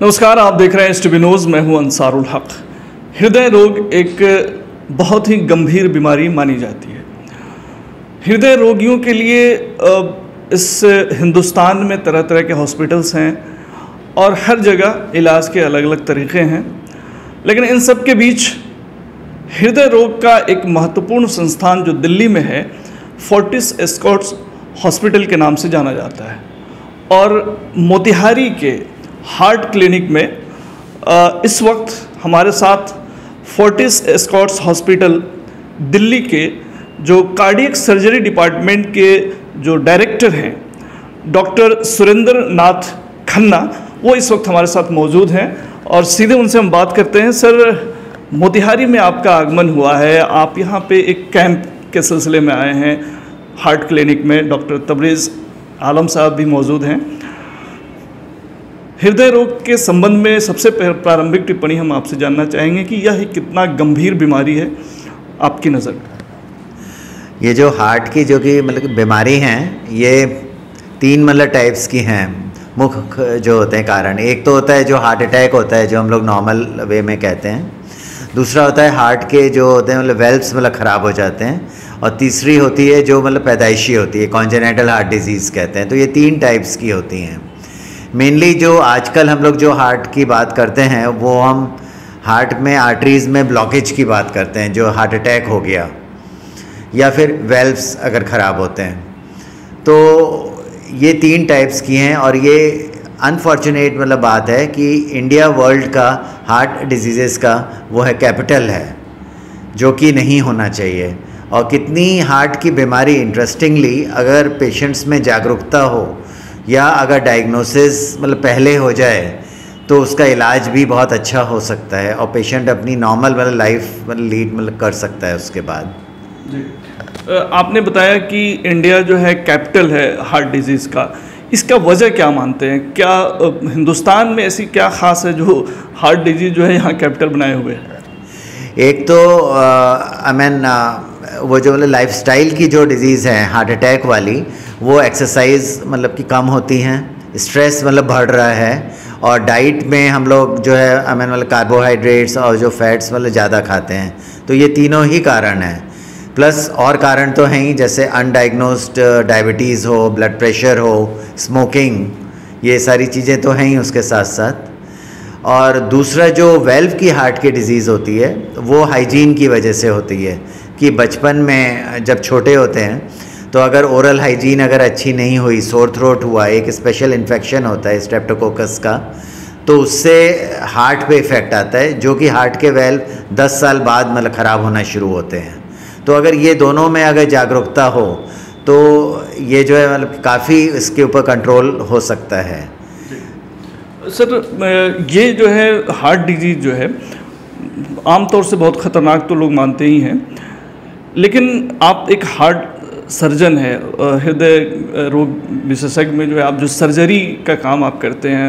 नमस्कार, आप देख रहे हैं एसटीवी न्यूज़। मैं हूं अंसारुल हक। हृदय रोग एक बहुत ही गंभीर बीमारी मानी जाती है। हृदय रोगियों के लिए इस हिंदुस्तान में तरह तरह के हॉस्पिटल्स हैं और हर जगह इलाज के अलग अलग तरीक़े हैं, लेकिन इन सब के बीच हृदय रोग का एक महत्वपूर्ण संस्थान जो दिल्ली में है, फोर्टिस एस्कॉर्ट्स हॉस्पिटल के नाम से जाना जाता है। और मोतिहारी के हार्ट क्लिनिक में इस वक्त हमारे साथ फोर्टिस एस्कॉर्ट्स हॉस्पिटल दिल्ली के जो कार्डियक सर्जरी डिपार्टमेंट के जो डायरेक्टर हैं, डॉक्टर सुरेंद्र नाथ खन्ना, वो इस वक्त हमारे साथ मौजूद हैं और सीधे उनसे हम बात करते हैं। सर, मोतिहारी में आपका आगमन हुआ है, आप यहाँ पे एक कैंप के सिलसिले में आए हैं हार्ट क्लिनिक में। डॉक्टर तबरेज़ आलम साहब भी मौजूद हैं। हृदय रोग के संबंध में सबसे प्रारंभिक टिप्पणी हम आपसे जानना चाहेंगे कि यह कितना गंभीर बीमारी है आपकी नज़र में। ये जो हार्ट की जो कि मतलब बीमारी हैं, ये तीन टाइप्स की हैं मुख्य जो होते हैं कारण। एक तो होता है जो हार्ट अटैक होता है, जो हम लोग नॉर्मल वे में कहते हैं। दूसरा होता है हार्ट के जो होते हैं वेल्व्स ख़राब हो जाते हैं। और तीसरी होती है जो पैदाइशी होती है, कॉन्जेनिटल हार्ट डिजीज़ कहते हैं। तो ये तीन टाइप्स की होती हैं। मेनली जो आजकल हम लोग जो हार्ट की बात करते हैं, वो हम हार्ट में आर्टरीज़ में ब्लॉकेज की बात करते हैं, जो हार्ट अटैक हो गया या फिर वेल्व्स अगर ख़राब होते हैं। तो ये तीन टाइप्स की हैं। और ये अनफॉर्चुनेट बात है कि इंडिया वर्ल्ड का हार्ट डिजीज़ का वो है कैपिटल है, जो कि नहीं होना चाहिए। और कितनी हार्ट की बीमारी इंटरेस्टिंगली अगर पेशेंट्स में जागरूकता हो या अगर डायग्नोसिस पहले हो जाए तो उसका इलाज भी बहुत अच्छा हो सकता है और पेशेंट अपनी नॉर्मल लाइफ लीड कर सकता है उसके बाद। जी, आपने बताया कि इंडिया जो है कैपिटल है हार्ट डिजीज़ का। इसका वजह क्या मानते हैं? क्या हिंदुस्तान में ऐसी क्या ख़ास है जो हार्ट डिजीज़ जो है यहाँ कैपिटल बनाए हुए है? एक तो वो जो लाइफस्टाइल की जो डिज़ीज़ है हार्ट अटैक वाली, वो एक्सरसाइज की कम होती हैं, स्ट्रेस बढ़ रहा है, और डाइट में हम लोग जो है कार्बोहाइड्रेट्स और जो फैट्स ज़्यादा खाते हैं। तो ये तीनों ही कारण हैं। प्लस और कारण तो हैं ही, जैसे अनडायग्नोस्ड डायबिटीज़ हो, ब्लड प्रेशर हो, स्मोकिंग, ये सारी चीज़ें तो हैं ही उसके साथ साथ। और दूसरा जो वेल्व की हार्ट की डिज़ीज़ होती है, वो हाइजीन की वजह से होती है कि बचपन में जब छोटे होते हैं तो अगर ओरल हाइजीन अगर अच्छी नहीं हुई, सोर थ्रोट हुआ, एक स्पेशल इन्फेक्शन होता है स्ट्रेप्टोकोकस का, तो उससे हार्ट पे इफ़ेक्ट आता है, जो कि हार्ट के वेल्व 10 साल बाद ख़राब होना शुरू होते हैं। तो अगर ये दोनों में अगर जागरूकता हो तो ये जो है काफ़ी इसके ऊपर कंट्रोल हो सकता है। सर, ये जो है हार्ट डिजीज़ जो है आमतौर से बहुत ख़तरनाक तो लोग मानते ही हैं, लेकिन आप एक हार्ट सर्जन है, हृदय रोग विशेषज्ञ में जो है आप जो सर्जरी का काम आप करते हैं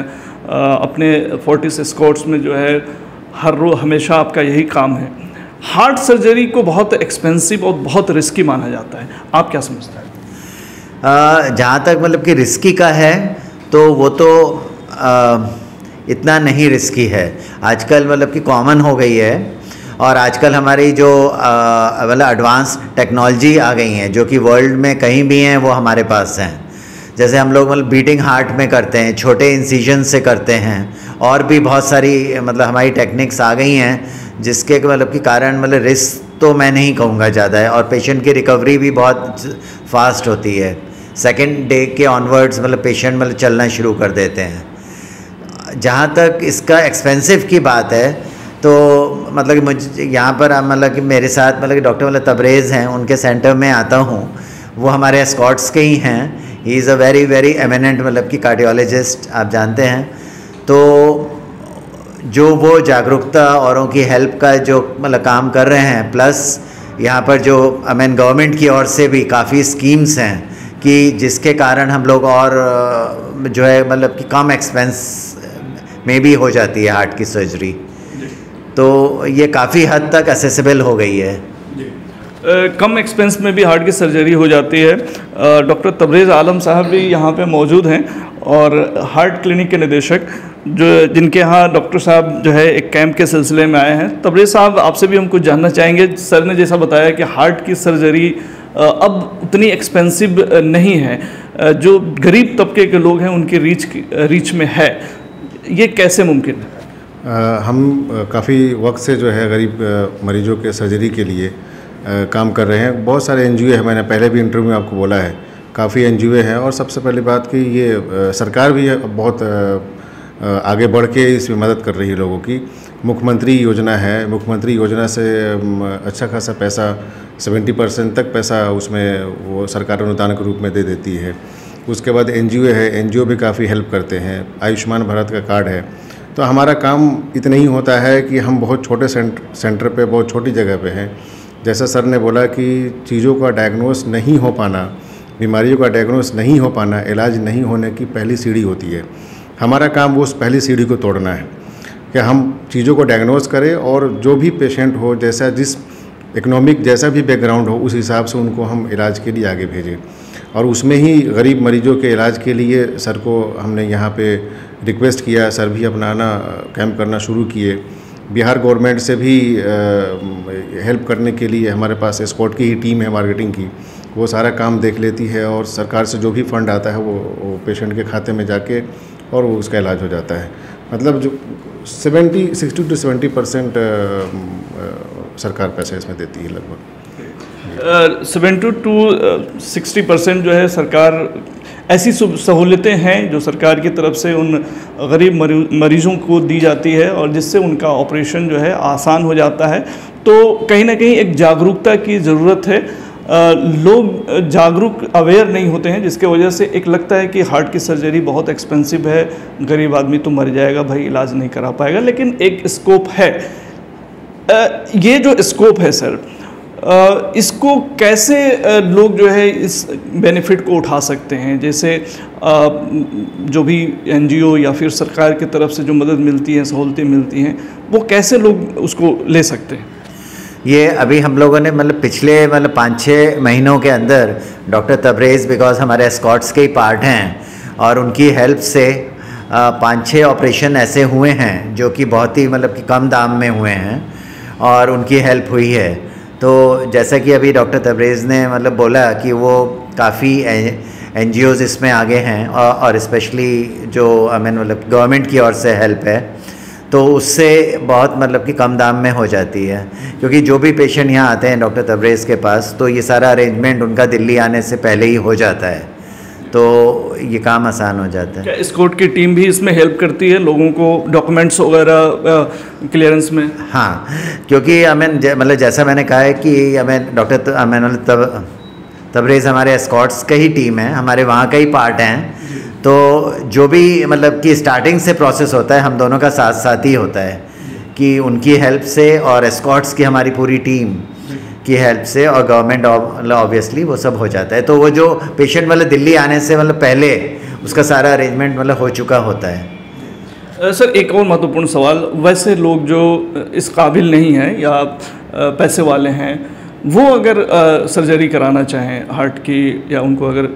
अपने फोर्टिस एस्कॉर्ट्स में, जो है हमेशा आपका यही काम है। हार्ट सर्जरी को बहुत एक्सपेंसिव और बहुत रिस्की माना जाता है, आप क्या समझते हैं? जहाँ तक कि रिस्की का है तो वो तो इतना नहीं रिस्की है। आजकल कि कॉमन हो गई है, और आजकल हमारी जो एडवांस टेक्नोलॉजी आ गई हैं, जो कि वर्ल्ड में कहीं भी हैं, वो हमारे पास हैं। जैसे हम लोग बीटिंग हार्ट में करते हैं, छोटे इंसिजन से करते हैं, और भी बहुत सारी हमारी टेक्निक्स आ गई हैं, जिसके कि कारण रिस्क तो मैं नहीं कहूँगा ज़्यादा है, और पेशेंट की रिकवरी भी बहुत फास्ट होती है। सेकेंड डे के ऑनवर्ड्स पेशेंट चलना शुरू कर देते हैं। जहाँ तक इसका एक्सपेंसिव की बात है, तो मुझे यहाँ पर कि मेरे साथ डॉक्टर तबरेज़ हैं, उनके सेंटर में आता हूँ, वो हमारे एस्कॉर्ट्स के ही हैं। He is a very very eminent कि कार्डियोलॉजिस्ट, आप जानते हैं। तो जो वो जागरूकता औरों की हेल्प का जो काम कर रहे हैं, प्लस यहाँ पर जो गवर्नमेंट की ओर से भी काफ़ी स्कीम्स हैं कि जिसके कारण हम लोग और जो है कि कम एक्सपेंस में भी हो जाती है हार्ट की सर्जरी। तो ये काफ़ी हद तक एसेसिबल हो गई है। कम एक्सपेंस में भी हार्ट की सर्जरी हो जाती है। डॉक्टर तबरेज़ आलम साहब भी यहाँ पे मौजूद हैं और हार्ट क्लिनिक के निदेशक जो जिनके यहाँ डॉक्टर साहब जो है एक कैंप के सिलसिले में आए हैं। तबरेज़ साहब, आपसे भी हम कुछ जानना चाहेंगे। सर ने जैसा बताया कि हार्ट की सर्जरी अब उतनी एक्सपेंसिव नहीं है, जो गरीब तबके के लोग हैं उनके रीच में है, ये कैसे मुमकिन है? हम काफ़ी वक्त से जो है गरीब मरीजों के सर्जरी के लिए काम कर रहे हैं। बहुत सारे एनजीओ हैं, मैंने पहले भी इंटरव्यू में आपको बोला है, काफ़ी एनजीओ हैं। और सबसे पहली बात कि ये सरकार भी बहुत आगे बढ़ के इसमें मदद कर रही है लोगों की। मुख्यमंत्री योजना है, मुख्यमंत्री योजना से अच्छा खासा पैसा 70% तक पैसा उसमें वो सरकार अनुदान के रूप में दे देती है। उसके बाद एनजीओ है, एनजीओ भी काफ़ी हेल्प करते हैं। आयुष्मान भारत का कार्ड है। तो हमारा काम इतना ही होता है कि हम बहुत छोटे सेंटर पे, बहुत छोटी जगह पे हैं। जैसा सर ने बोला कि चीज़ों का डायग्नोस नहीं हो पाना, बीमारियों का डायग्नोस नहीं हो पाना, इलाज नहीं होने की पहली सीढ़ी होती है। हमारा काम वो उस पहली सीढ़ी को तोड़ना है कि हम चीज़ों को डायग्नोस करें और जो भी पेशेंट हो, जैसा जिस इकोनॉमिक जैसा भी बैकग्राउंड हो, उस हिसाब से उनको हम इलाज के लिए आगे भेजें। और उसमें ही गरीब मरीजों के इलाज के लिए सर को हमने यहाँ पे रिक्वेस्ट किया, सर भी अपना आना कैंप करना शुरू किए। बिहार गवर्नमेंट से भी हेल्प करने के लिए हमारे पास एस्कॉर्ट की ही टीम है मार्केटिंग की, वो सारा काम देख लेती है और सरकार से जो भी फंड आता है वो पेशेंट के खाते में जाके और वो उसका इलाज हो जाता है। मतलब जो 60 to 70% सरकार पैसे इसमें देती है लगभग। 70 to 60% जो है सरकार, ऐसी सहूलतें हैं जो सरकार की तरफ से उन गरीब मरीजों को दी जाती है और जिससे उनका ऑपरेशन जो है आसान हो जाता है। तो कहीं ना कहीं एक जागरूकता की ज़रूरत है। लोग जागरूक अवेयर नहीं होते हैं, जिसके वजह से एक लगता है कि हार्ट की सर्जरी बहुत एक्सपेंसिव है, गरीब आदमी तो मर जाएगा भाई, इलाज नहीं करा पाएगा। लेकिन एक स्कोप है। ये जो स्कोप है सर, इसको कैसे लोग जो है इस बेनिफिट को उठा सकते हैं? जैसे जो भी एनजीओ या फिर सरकार की तरफ से जो मदद मिलती है, सहूलतें मिलती हैं, वो कैसे लोग उसको ले सकते हैं? ये अभी हम लोगों ने पिछले 5-6 महीनों के अंदर डॉक्टर तबरेज़, बिकॉज हमारे एस्कॉर्ट्स के ही पार्ट हैं और उनकी हेल्प से 5-6 ऑपरेशन ऐसे हुए हैं जो कि बहुत ही कि कम दाम में हुए हैं और उनकी हेल्प हुई है। तो जैसा कि अभी डॉक्टर तबरेज़ ने बोला कि वो काफ़ी एनजीओज़ इसमें आगे हैं और स्पेशली जो गवर्नमेंट की ओर से हेल्प है, तो उससे बहुत कि कम दाम में हो जाती है। क्योंकि जो भी पेशेंट यहाँ आते हैं डॉक्टर तबरेज़ के पास, तो ये सारा अरेंजमेंट उनका दिल्ली आने से पहले ही हो जाता है, तो ये काम आसान हो जाता है। क्या एस्कॉर्ट की टीम भी इसमें हेल्प करती है लोगों को डॉक्यूमेंट्स वगैरह क्लियरेंस में? हाँ, क्योंकि जैसा मैंने कहा है कि डॉक्टर तबरेज़ हमारे एस्कॉर्ट्स का ही टीम है, हमारे वहाँ का ही पार्ट हैं। तो जो भी कि स्टार्टिंग से प्रोसेस होता है, हम दोनों का साथ साथ ही होता है कि उनकी हेल्प से और एस्कॉर्ट्स की हमारी पूरी टीम की हेल्प से और गवर्नमेंट ऑब्वियसली वो सब हो जाता है। तो वो जो पेशेंट दिल्ली आने से पहले उसका सारा अरेंजमेंट हो चुका होता है। सर, एक और महत्वपूर्ण सवाल, वैसे लोग जो इस काबिल नहीं हैं या पैसे वाले हैं, वो अगर सर्जरी कराना चाहें हार्ट की, या उनको अगर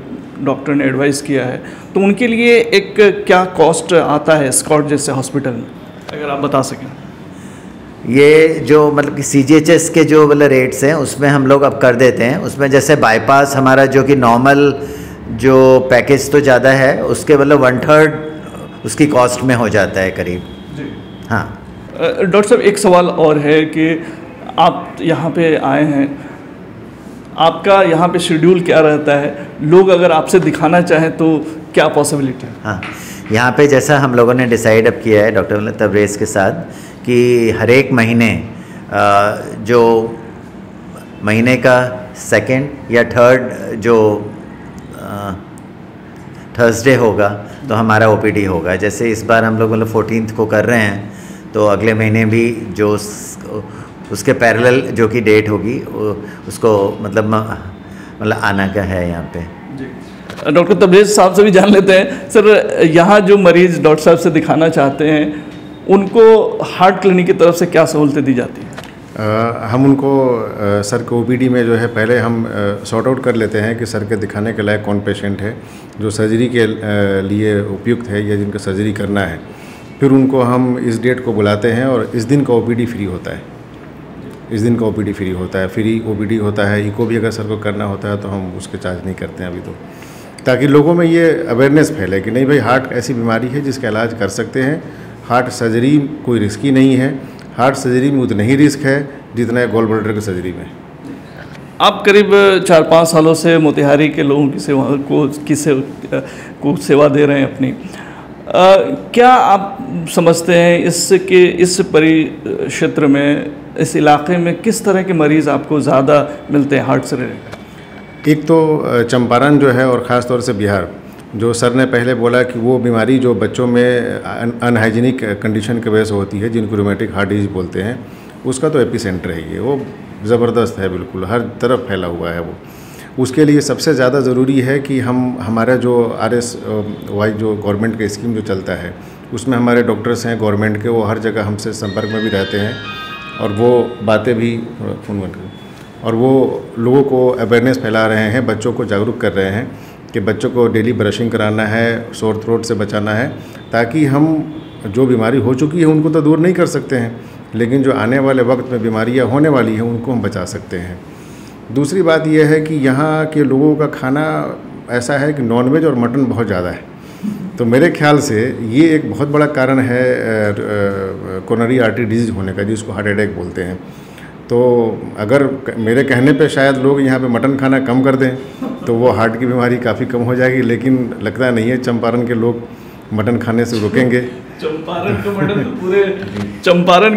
डॉक्टर ने एडवाइस किया है, तो उनके लिए एक क्या कॉस्ट आता है एस्कॉर्ट जैसे हॉस्पिटल में, अगर आप बता सकें? ये जो कि CGHS के जो रेट्स हैं उसमें हम लोग अब कर देते हैं। उसमें जैसे बाईपास हमारा जो कि नॉर्मल जो पैकेज तो ज़्यादा है, उसके 1/3 उसकी कॉस्ट में हो जाता है करीब जी। हाँ डॉक्टर साहब, एक सवाल और है कि आप यहाँ पे आए हैं, आपका यहाँ पे शेड्यूल क्या रहता है? लोग अगर आपसे दिखाना चाहें तो क्या पॉसिबिलिटी है? हाँ, यहाँ पे जैसा हम लोगों ने डिसाइड अब किया है डॉक्टर तबरेज़ के साथ कि हर एक महीने जो महीने का 2nd या 3rd जो थर्सडे होगा तो हमारा OPD होगा। जैसे इस बार हम लोग 14th को कर रहे हैं, तो अगले महीने भी जो उसके पैरेलल जो कि डेट होगी उसको आना का है यहाँ पे। डॉक्टर तबरेज़ साहब से भी जान लेते हैं। सर, यहाँ जो मरीज़ डॉक्टर साहब से दिखाना चाहते हैं, उनको हार्ट क्लिनिक की तरफ से क्या सहूलतें दी जाती हैं? हम उनको सर के ओपीडी में जो है पहले हम सॉर्ट आउट कर लेते हैं कि सर के दिखाने के लायक कौन पेशेंट है जो सर्जरी के लिए उपयुक्त है या जिनका सर्जरी करना है। फिर उनको हम इस डेट को बुलाते हैं और इस दिन का ओपीडी फ्री होता है। इस दिन का ओपीडी फ्री होता है, फ्री ओपीडी होता है। इको भी अगर सर को करना होता है तो हम उसके चार्ज नहीं करते हैं अभी तो, ताकि लोगों में ये अवेयरनेस फैले कि नहीं भाई हार्ट ऐसी बीमारी है जिसका इलाज कर सकते हैं। हार्ट सर्जरी कोई रिस्की नहीं है, हार्ट सर्जरी में उतना ही रिस्क है जितना गॉल ब्लैडर की सर्जरी में। आप करीब 4-5 सालों से मोतिहारी के लोगों की सेवा दे रहे हैं अपनी। क्या आप समझते हैं इस परिक्षेत्र में, इस इलाके में किस तरह के मरीज़ आपको ज़्यादा मिलते हैं हार्ट से रिलेटेड? एक तो चंपारण जो है और ख़ास तौर से बिहार, जो सर ने पहले बोला कि वो बीमारी जो बच्चों में अनहाइजीनिक कंडीशन की वजह से होती है, जिनको रूमेटिक हार्ट डिजीज बोलते हैं, उसका तो एपिसेंटर है ये, वो ज़बरदस्त है, बिल्कुल हर तरफ फैला हुआ है वो। उसके लिए सबसे ज़्यादा ज़रूरी है कि हमारा जो RSY जो गवर्नमेंट का स्कीम जो चलता है उसमें हमारे डॉक्टर्स हैं गवर्नमेंट के, वो हर जगह हमसे संपर्क में भी रहते हैं और वो बातें भी और वो लोगों को अवेयरनेस फैला रहे हैं, बच्चों को जागरूक कर रहे हैं कि बच्चों को डेली ब्रशिंग कराना है, सोर थ्रोट से बचाना है, ताकि हम जो बीमारी हो चुकी है उनको तो दूर नहीं कर सकते हैं, लेकिन जो आने वाले वक्त में बीमारियां होने वाली हैं उनको हम बचा सकते हैं। दूसरी बात यह है कि यहाँ के लोगों का खाना ऐसा है कि नॉनवेज और मटन बहुत ज़्यादा है, तो मेरे ख्याल से ये एक बहुत बड़ा कारण है कोरोनरी आर्टरी डिजीज होने का, जिसको हार्ट अटैक बोलते हैं। तो अगर मेरे कहने पे शायद लोग यहाँ पे मटन खाना कम कर दें तो वो हार्ट की बीमारी काफ़ी कम हो जाएगी, लेकिन लगता नहीं है चंपारण के लोग मटन खाने से रुकेंगे। चंपारण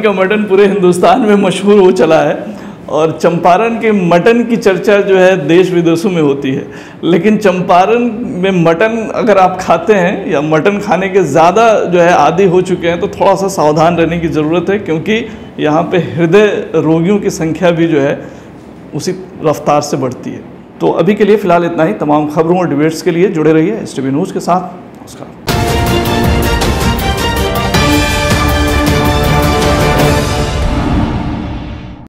का मटन पूरे हिंदुस्तान में मशहूर हो चला है और चंपारण के मटन की चर्चा जो है देश विदेशों में होती है। लेकिन चंपारण में मटन अगर आप खाते हैं या मटन खाने के ज़्यादा जो है आदी हो चुके हैं तो थोड़ा सा सावधान रहने की ज़रूरत है, क्योंकि यहाँ पे हृदय रोगियों की संख्या भी जो है उसी रफ्तार से बढ़ती है। तो अभी के लिए फ़िलहाल इतना ही। तमाम खबरों और डिबेट्स के लिए जुड़े रहिए STV न्यूज़ के साथ। नमस्कार।